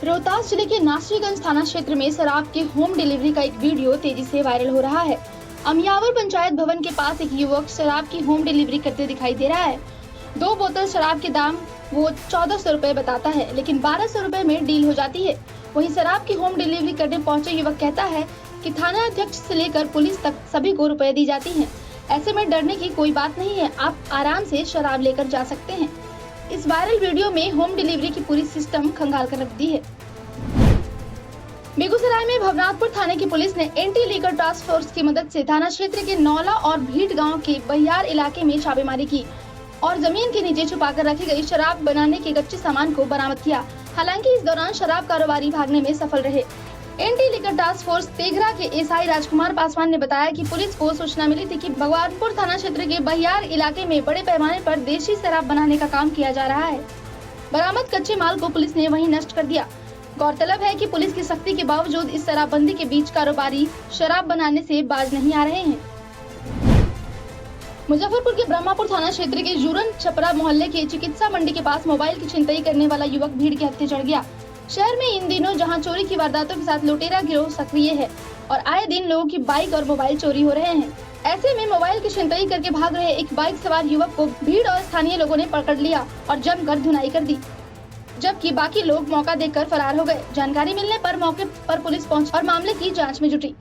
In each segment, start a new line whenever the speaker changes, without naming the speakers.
रोहतास जिले के नासरीगंज थाना क्षेत्र में शराब के होम डिलीवरी का एक वीडियो तेजी से वायरल हो रहा है। अमियावर पंचायत भवन के पास एक युवक शराब की होम डिलीवरी करते दिखाई दे रहा है। 2 बोतल शराब के दाम वो 1400 रुपए बताता है, लेकिन 1200 रुपए में डील हो जाती है। वहीं शराब की होम डिलीवरी करने पहुंचे युवक कहता है कि थाना अध्यक्ष से लेकर पुलिस तक सभी को रुपए दी जाती हैं। ऐसे में डरने की कोई बात नहीं है, आप आराम से शराब लेकर जा सकते हैं। इस वायरल वीडियो में होम डिलीवरी की पूरी सिस्टम खंगाल कर रख दी है। बेगूसराय में भवनाथपुर थाने की पुलिस ने एंटी लीगल टास्क फोर्स की मदद से थाना क्षेत्र के नौला और भीट गांव के बहियार इलाके में छापेमारी की और जमीन के नीचे छुपाकर रखी गई शराब बनाने के कच्चे सामान को बरामद किया। हालांकि इस दौरान शराब कारोबारी भागने में सफल रहे। Anti legal task force Teghra के एसआई राजकुमार पासवान ने बताया कि पुलिस को सूचना मिली थी कि भगवानपुर थाना क्षेत्र के बहियार इलाके में बड़े पैमाने पर देशी शराब बनाने का काम किया जा रहा है। बरामद कच्चे माल को पुलिस ने वहीं नष्ट कर दिया। गौरतलब है कि पुलिस की सख्ती के बावजूद इस शराबबंदी के बीच कारोबारी शराब बनाने से बाज नहीं आ रहे हैं। मुजफ्फरपुर के ब्रह्मापुर थाना क्षेत्र के जूरन छपरा मोहल्ले के चिकित्सा मंडी के पास मोबाइल की छिनतई करने वाला युवक भीड़ के हत्थे चढ़ गया। शहर में इन दिनों जहां चोरी की वारदातों के साथ लुटेरा गिरोह सक्रिय है और आए दिन लोगों की बाइक और मोबाइल चोरी हो रहे हैं। ऐसे में मोबाइल की छिनतई करके भाग रहे एक बाइक सवार युवक को भीड़ और स्थानीय लोगों ने पकड़ लिया और जमकर धुनाई कर दी, जबकि बाकी लोग मौका देखकर फरार हो गए। जानकारी मिलने पर मौके पर पुलिस पहुंची और मामले की जांच में जुटी।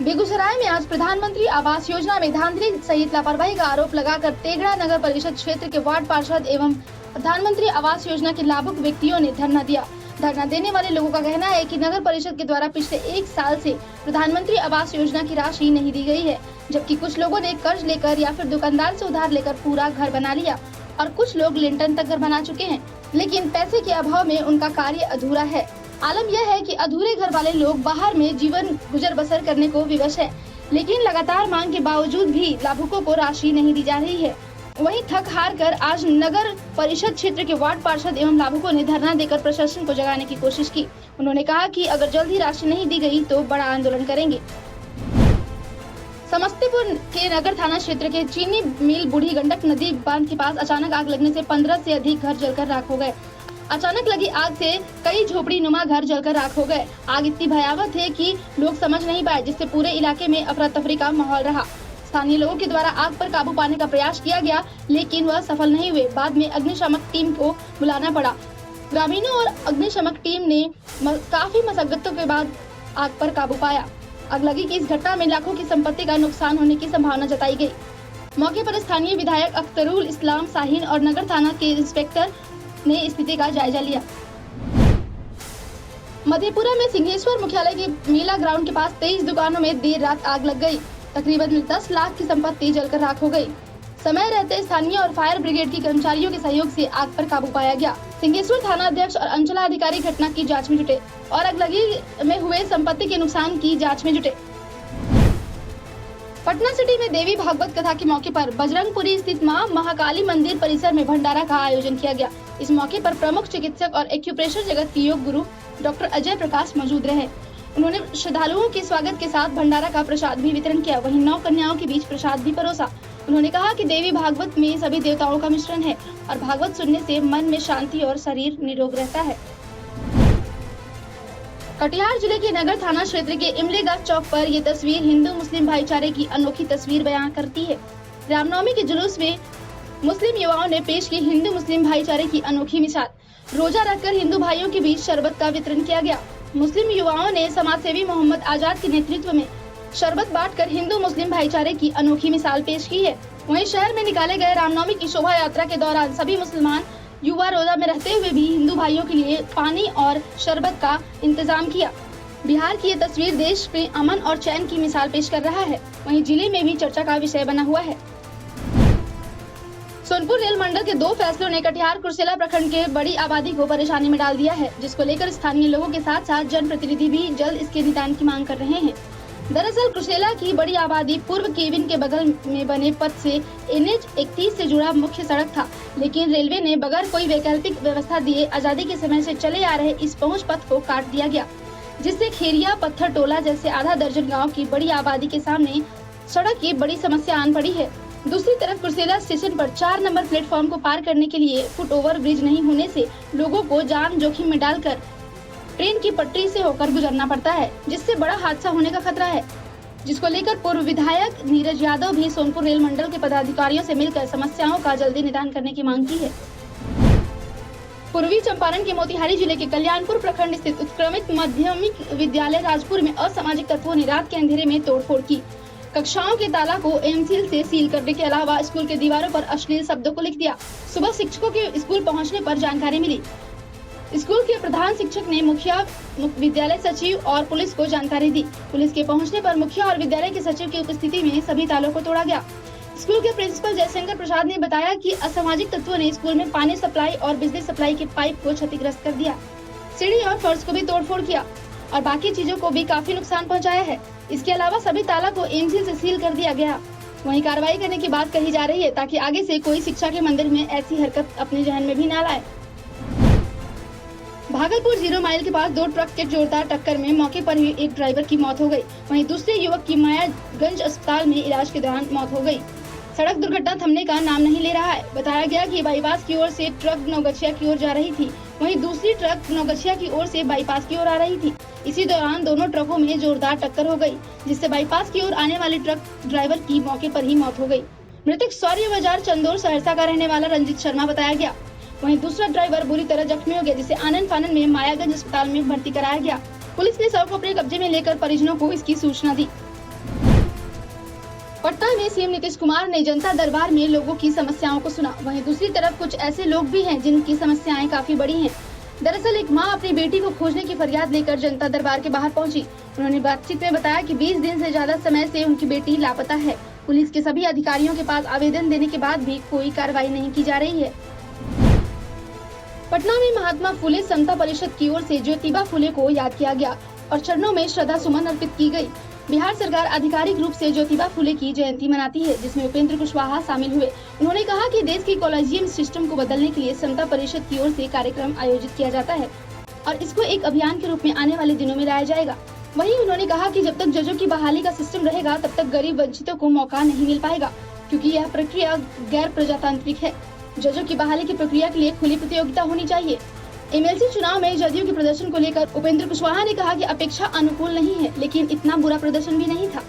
बेगूसराय में आज प्रधानमंत्री आवास योजना में धांधली सहित लापरवाही का आरोप लगाकर तेघड़ा नगर परिषद क्षेत्र के वार्ड पार्षद एवं प्रधानमंत्री आवास योजना के लाभुक व्यक्तियों ने धरना दिया। धरना देने वाले लोगों का कहना है कि नगर परिषद के द्वारा पिछले 1 साल से प्रधानमंत्री आवास योजना की राशि नहीं दी गई है, जबकि कुछ लोगों ने कर्ज लेकर या फिर दुकानदार से उधार लेकर पूरा घर बना लिया और कुछ लोग लिंटन तक घर बना चुके हैं, लेकिन पैसे के अभाव में उनका कार्य अधूरा है। आलम यह है कि अधूरे घर वाले लोग बाहर में जीवन गुजर बसर करने को विवश है, लेकिन लगातार मांग के बावजूद भी लाभुकों को राशि नहीं दी जा रही है। वहीं थक हार कर आज नगर परिषद क्षेत्र के वार्ड पार्षद एवं लाभुकों ने धरना देकर प्रशासन को जगाने की कोशिश की। उन्होंने कहा कि अगर जल्द ही राशि नहीं दी गई तो बड़ा आंदोलन करेंगे। समस्तीपुर के नगर थाना क्षेत्र के चीनी मिल बूढ़ी गंडक नदी बांध के पास अचानक आग लगने से 15 से अधिक घर जलकर राख हो गए। अचानक लगी आग से कई झोपड़ी नुमा घर जलकर राख हो गए। आग इतनी भयावह थे कि लोग समझ नहीं पाए, जिससे पूरे इलाके में अफरा तफरी का माहौल रहा। स्थानीय लोगों के द्वारा आग पर काबू पाने का प्रयास किया गया, लेकिन वह सफल नहीं हुए। बाद में अग्निशमक टीम को बुलाना पड़ा। ग्रामीणों और अग्निशमक टीम ने काफी मशक्कतों के बाद आग पर काबू पाया। अगलगी की इस घटना में लाखों की संपत्ति का नुकसान होने की संभावना जताई गई। मौके पर स्थानीय विधायक अख्तरुल इस्लाम शाहीन और नगर थाना के इंस्पेक्टर ने स्थिति का जायजा लिया। मधेपुरा में सिंहेश्वर मुख्यालय के मेला ग्राउंड के पास 23 दुकानों में देर रात आग लग गई। तकरीबन 10 लाख की संपत्ति जलकर राख हो गई। समय रहते स्थानीय और फायर ब्रिगेड के कर्मचारियों के सहयोग से आग पर काबू पाया गया। सिंहेश्वर थाना अध्यक्ष और अंचलाधिकारी घटना की जांच में जुटे और अगलगी में हुए संपत्ति के नुकसान की जांच में जुटे। पटना सिटी में देवी भागवत कथा के मौके पर बजरंगपुरी स्थित मां महाकाली मंदिर परिसर में भंडारा का आयोजन किया गया। इस मौके पर प्रमुख चिकित्सक और एक्यूप्रेशर जगत के योग गुरु डॉक्टर अजय प्रकाश मौजूद रहे। उन्होंने श्रद्धालुओं के स्वागत के साथ भंडारा का प्रसाद भी वितरण किया। वहीं 9 कन्याओं के बीच प्रसाद भी परोसा। उन्होंने कहा कि देवी भागवत में सभी देवताओं का मिश्रण है और भागवत सुनने से मन में शांति और शरीर निरोग रहता है। कटिहार जिले के नगर थाना क्षेत्र के इमलीगंज चौक पर ये तस्वीर हिंदू मुस्लिम भाईचारे की अनोखी तस्वीर बयां करती है। रामनवमी के जुलूस में मुस्लिम युवाओं ने पेश की हिंदू मुस्लिम भाईचारे की अनोखी मिसाल। रोजा रखकर हिंदू भाइयों के बीच शरबत का वितरण किया गया। मुस्लिम युवाओं ने समाजसेवी मोहम्मद आजाद के नेतृत्व में शरबत बांटकर हिंदू मुस्लिम भाईचारे की अनोखी मिसाल पेश की है। वहीं शहर में निकाले गए रामनवमी की शोभा यात्रा के दौरान सभी मुसलमान युवा रोजा में रहते हुए भी हिंदू भाइयों के लिए पानी और शरबत का इंतजाम किया। बिहार की ये तस्वीर देश में अमन और चैन की मिसाल पेश कर रहा है। वहीं जिले में भी चर्चा का विषय बना हुआ है। सोनपुर रेल मंडल के 2 फैसलों ने कटिहार कुर्सेला प्रखंड के बड़ी आबादी को परेशानी में डाल दिया है, जिसको लेकर स्थानीय लोगों के साथ साथ जनप्रतिनिधि भी जल्द इसके निदान की मांग कर रहे हैं। दरअसल कुर्सेला की बड़ी आबादी पूर्व केबिन के बगल में बने पथ से NH 31 से जुड़ा मुख्य सड़क था, लेकिन रेलवे ने बगैर कोई वैकल्पिक व्यवस्था दिए आजादी के समय से चले आ रहे इस पहुंच पथ को काट दिया गया, जिससे खेरिया पत्थर टोला जैसे आधा दर्जन गाँव की बड़ी आबादी के सामने सड़क की बड़ी समस्या आन पड़ी है। दूसरी तरफ कुर्सेला स्टेशन पर 4 नंबर प्लेटफॉर्म को पार करने के लिए फुट ओवर ब्रिज नहीं होने से लोगों को जान जोखिम में डालकर ट्रेन की पटरी से होकर गुजरना पड़ता है, जिससे बड़ा हादसा होने का खतरा है, जिसको लेकर पूर्व विधायक नीरज यादव भी सोनपुर रेल मंडल के पदाधिकारियों से मिलकर समस्याओं का जल्दी निदान करने की मांग की है। पूर्वी चंपारण के मोतिहारी जिले के कल्याणपुर प्रखंड स्थित उत्क्रमित माध्यमिक विद्यालय राजपुर में असामाजिक तत्वों ने रात के अंधेरे में तोड़फोड़ की। कक्षाओं के ताला को एमसील से सील करने के अलावा स्कूल के दीवारों पर अश्लील शब्दों को लिख दिया। सुबह शिक्षकों के स्कूल पहुंचने पर जानकारी मिली। स्कूल के प्रधान शिक्षक ने मुखिया, विद्यालय सचिव और पुलिस को जानकारी दी। पुलिस के पहुंचने पर मुखिया और विद्यालय के सचिव की उपस्थिति में सभी तालों को तोड़ा गया। स्कूल के प्रिंसिपल जयशंकर प्रसाद ने बताया कि असामाजिक तत्वों ने स्कूल में पानी सप्लाई और बिजली सप्लाई के पाइप को क्षतिग्रस्त कर दिया। सीढ़ी और फर्श को भी तोड़फोड़ किया और बाकी चीजों को भी काफी नुकसान पहुंचाया है। इसके अलावा सभी ताला को एमसील से सील कर दिया गया। वहीं कार्रवाई करने की बात कही जा रही है ताकि आगे से कोई शिक्षा के मंदिर में ऐसी हरकत अपने जहन में भी न लाए। भागलपुर 0 माइल के पास 2 ट्रक के जोरदार टक्कर में मौके पर ही एक ड्राइवर की मौत हो गई। वहीं दूसरे युवक की मायागंज अस्पताल में इलाज के दौरान मौत हो गई। सड़क दुर्घटना थमने का नाम नहीं ले रहा है। बताया गया कि बाईपास की ओर से ट्रक नौगछिया की ओर जा रही थी, वहीं दूसरी ट्रक नौगछिया की ओर से बाईपास की ओर आ रही थी। इसी दौरान दोनों ट्रकों में जोरदार टक्कर हो गई, जिससे बाईपास की ओर आने वाले ट्रक ड्राइवर की मौके पर ही मौत हो गई। मृतक सौर्य बाजार चंदौर सहरसा का रहने वाला रंजित शर्मा बताया गया। वहीं दूसरा ड्राइवर बुरी तरह जख्मी हो गया, जिसे आनंद फानन में मायागंज अस्पताल में भर्ती कराया गया। पुलिस ने शव को अपने कब्जे में लेकर परिजनों को इसकी सूचना दी। पटना में सीएम नीतीश कुमार ने जनता दरबार में लोगों की समस्याओं को सुना। वहीं दूसरी तरफ कुछ ऐसे लोग भी हैं जिनकी समस्याएं काफी बड़ी हैं। दरअसल एक मां अपनी बेटी को खोजने की फरियाद लेकर जनता दरबार के बाहर पहुंची। उन्होंने बातचीत में बताया कि 20 दिन से ज्यादा समय से उनकी बेटी लापता है। पुलिस के सभी अधिकारियों के पास आवेदन देने के बाद भी कोई कार्रवाई नहीं की जा रही है। पटना में महात्मा फुले समता परिषद की ओर से ज्योतिबा फुले को याद किया गया और चरणों में श्रद्धा सुमन अर्पित की गई। बिहार सरकार आधिकारिक रूप से ज्योतिबा फुले की जयंती मनाती है, जिसमें उपेंद्र कुशवाहा शामिल हुए। उन्होंने कहा कि देश की कॉलेजियम सिस्टम को बदलने के लिए समता परिषद की ओर से कार्यक्रम आयोजित किया जाता है और इसको एक अभियान के रूप में आने वाले दिनों में लाया जाएगा। वहीं उन्होंने कहा कि जब तक जजों की बहाली का सिस्टम रहेगा तब तक गरीब वंचितों को मौका नहीं मिल पाएगा, क्योंकि यह प्रक्रिया गैर प्रजातांत्रिक है। जजों की बहाली की प्रक्रिया के लिए खुली प्रतियोगिता होनी चाहिए। एमएलसी चुनाव में जदयू के प्रदर्शन को लेकर उपेंद्र कुशवाहा ने कहा कि अपेक्षा अनुकूल नहीं है, लेकिन इतना बुरा प्रदर्शन भी नहीं था।